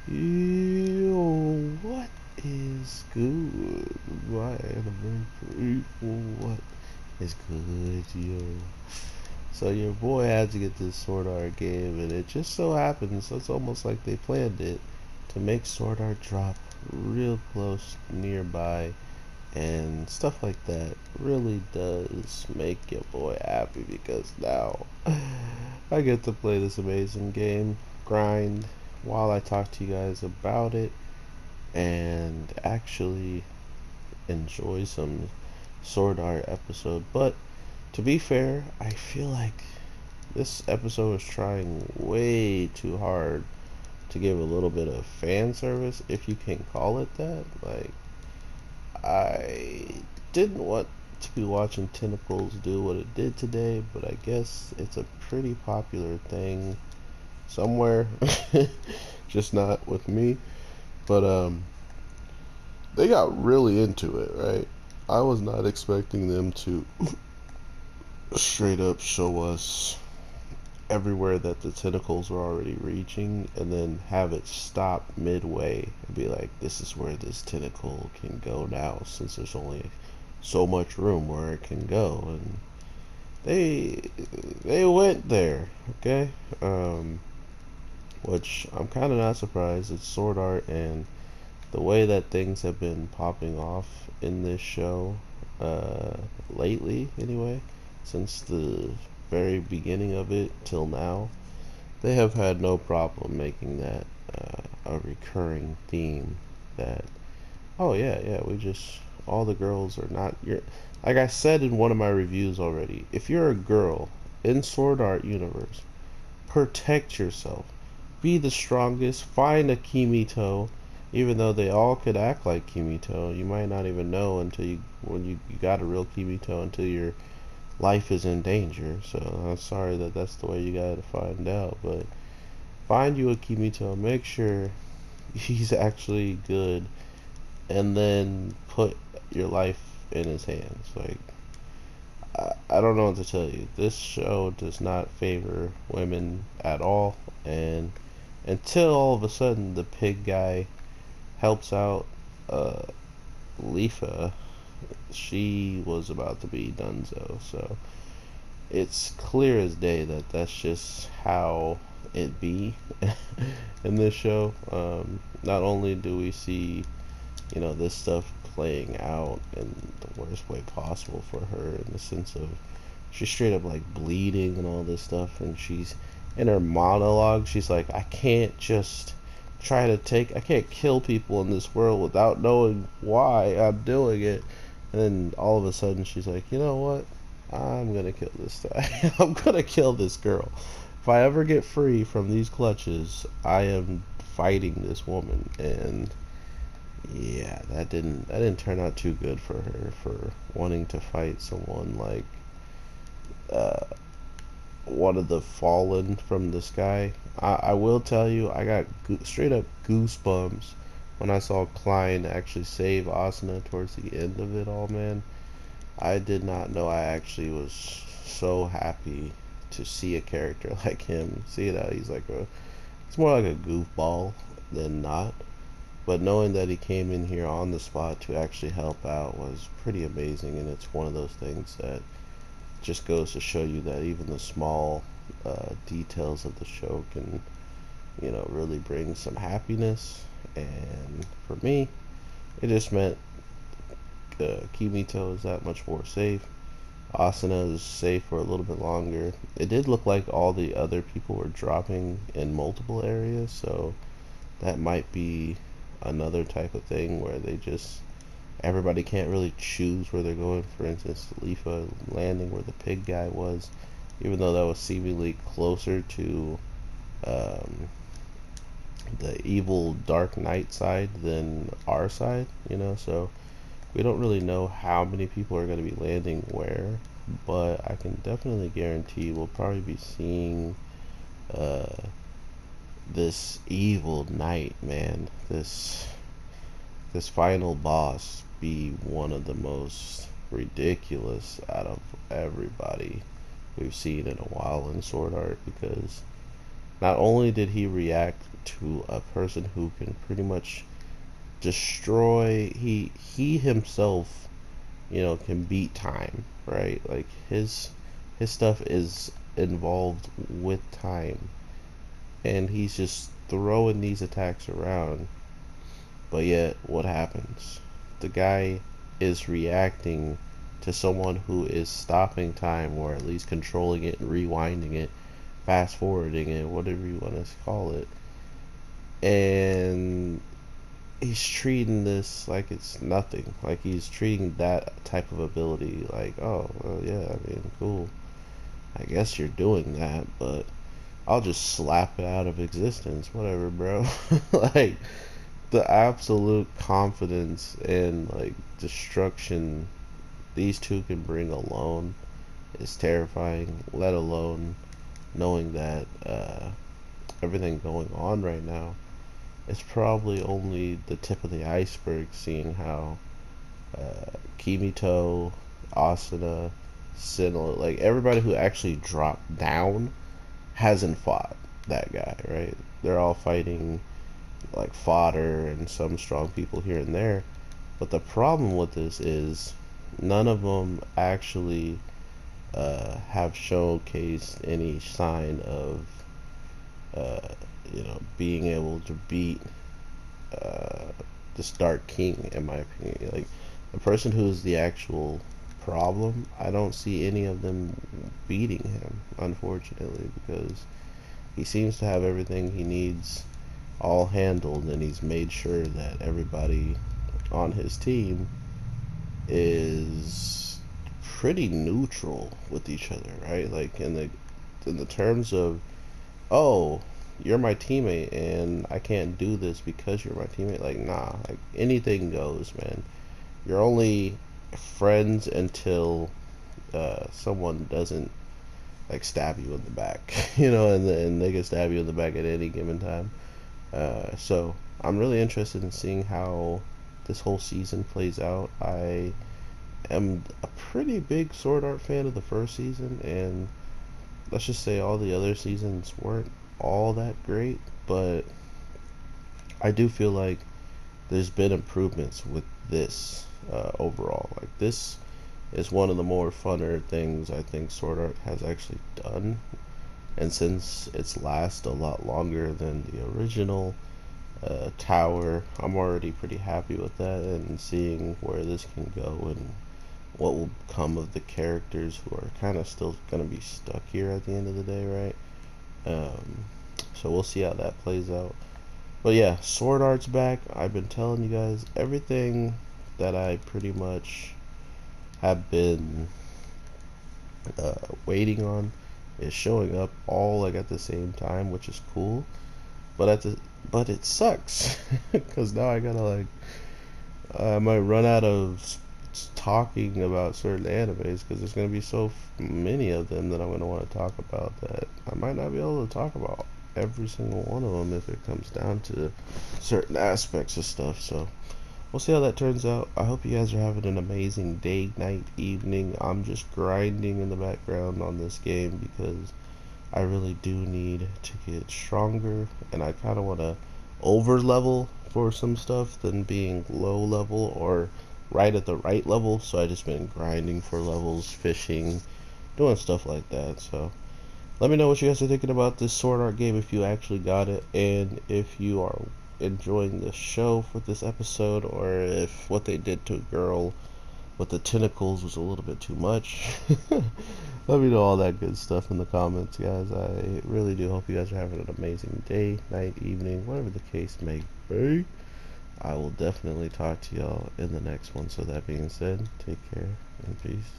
Yo, what is good? My anime people, what is good, yo? So your boy had to get this Sword Art game, and it just so happens it's almost like they planned it to make Sword Art drop real close nearby, and stuff like that really does make your boy happy because now I get to play this amazing game, grind while I talk to you guys about it, and actually enjoy some Sword Art episode. But to be fair, I feel like this episode is trying way too hard to give a little bit of fan service, if you can call it that. Like, I didn't want to be watching Tentacles do what it did today, but I guess it's a pretty popular thing somewhere, just not with me. But they got really into it, right? I was not expecting them to straight up show us everywhere that the tentacles were already reaching and then have it stop midway and be like, this is where this tentacle can go now, since there's only so much room where it can go. And they they went there, okay? Which I'm kind of not surprised. It's Sword Art, and the way that things have been popping off in this show, uh, lately anyway, since the very beginning of it till now, they have had no problem making that a recurring theme. That, oh yeah, yeah, we just, all the girls are not your, like I said in one of my reviews already, if you're a girl in Sword Art universe, protect yourself, be the strongest, find a Kimito. Even though they all could act like Kimito, you might not even know until you got a real Kimito, until your life is in danger. So I'm sorry that that's the way you gotta find out, but find you a Kimito, make sure he's actually good, and then put your life in his hands. Like, I don't know what to tell you. This show does not favor women at all, and until all of a sudden the pig guy helps out uh, Leafa, she was about to be donezo. So it's clear as day that that's just how it be in this show. Not only do we see, this stuff playing out in the worst way possible for her, in the sense of she's straight up like bleeding and all this stuff, and she's in her monologue, she's like, I can't kill people in this world without knowing why I'm doing it. And then all of a sudden she's like, you know what? I'm gonna kill this guy. I'm gonna kill this girl. If I ever get free from these clutches, I am fighting this woman. And yeah, that didn't turn out too good for her, for wanting to fight someone like uh, one of the fallen from the sky. I will tell you, I got straight up goosebumps when I saw Klein actually save Asuna towards the end of it all, man. I did not know. I actually was so happy to see a character like him. See that he's like it's more like a goofball than not. But knowing that he came in here on the spot to actually help out was pretty amazing, and it's one of those things that just goes to show you that even the small details of the show can, really bring some happiness. And for me, it just meant Kimito is that much more safe. Asuna is safe for a little bit longer. It did look like all the other people were dropping in multiple areas, so that might be another type of thing where they just, everybody can't really choose where they're going. For instance, Leafa landing where the pig guy was, even though that was seemingly closer to um, the evil Dark Knight side than our side, so we don't really know how many people are going to be landing where, but I can definitely guarantee we'll probably be seeing uh, this evil knight, man, this final boss be one of the most ridiculous out of everybody we've seen in a while in Sword Art, because not only did he react to a person who can pretty much destroy, he himself, can beat time, right? Like his stuff is involved with time, and he's just throwing these attacks around. But yet, what happens? The guy is reacting to someone who is stopping time, or at least controlling it, rewinding it, fast forwarding it, whatever you want to call it. And he's treating this like it's nothing. Like he's treating that type of ability like, oh, well, yeah, I mean, cool. I guess you're doing that, but I'll just slap it out of existence. Whatever, bro. Like, the absolute confidence and, like, destruction these two can bring alone is terrifying, let alone knowing that everything going on right now is probably only the tip of the iceberg, seeing how Kimito, Asuna, Sinnoh, like everybody who actually dropped down hasn't fought that guy, right? They're all fighting like fodder and some strong people here and there. But the problem with this is none of them actually have showcased any sign of, uh, being able to beat uh, this Dark King, in my opinion. Like, the person who's the actual problem, I don't see any of them beating him, unfortunately, because he seems to have everything he needs all handled, and he's made sure that everybody on his team is pretty neutral with each other, right? Like in the terms of, oh, you're my teammate and I can't do this because you're my teammate. Like, nah, like anything goes, man. You're only friends until someone doesn't like stab you in the back, and they can stab you in the back at any given time. So I'm really interested in seeing how this whole season plays out. I am a pretty big Sword Art fan of the first season, and let's just say all the other seasons weren't all that great, but I do feel like there's been improvements with this overall. Like, this is one of the more funner things I think Sword Art has actually done, and since it's last a lot longer than the original Tower, I'm already pretty happy with that, and seeing where this can go and what will come of the characters who are kind of still going to be stuck here at the end of the day, right? So we'll see how that plays out. But yeah, Sword Art's back. I've been telling you guys everything that I pretty much have been waiting on is showing up all like at the same time, which is cool. But it sucks because now I gotta like I might run out of talking about certain animes because there's gonna be so many of them that I'm gonna want to talk about that I might not be able to talk about every single one of them if it comes down to certain aspects of stuff. So we'll see how that turns out. I hope you guys are having an amazing day, night, evening. I'm just grinding in the background on this game because I really do need to get stronger, and I kind of want to over level for some stuff than being low level or right at the right level. So I just been grinding for levels, fishing, doing stuff like that. So let me know what you guys are thinking about this Sword Art game, if you actually got it, and if you are enjoying the show for this episode, or if what they did to a girl with the tentacles was a little bit too much. Let me know all that good stuff in the comments, guys. I really do hope you guys are having an amazing day, night, evening, whatever the case may be. I will definitely talk to y'all in the next one. So that being said, take care and peace.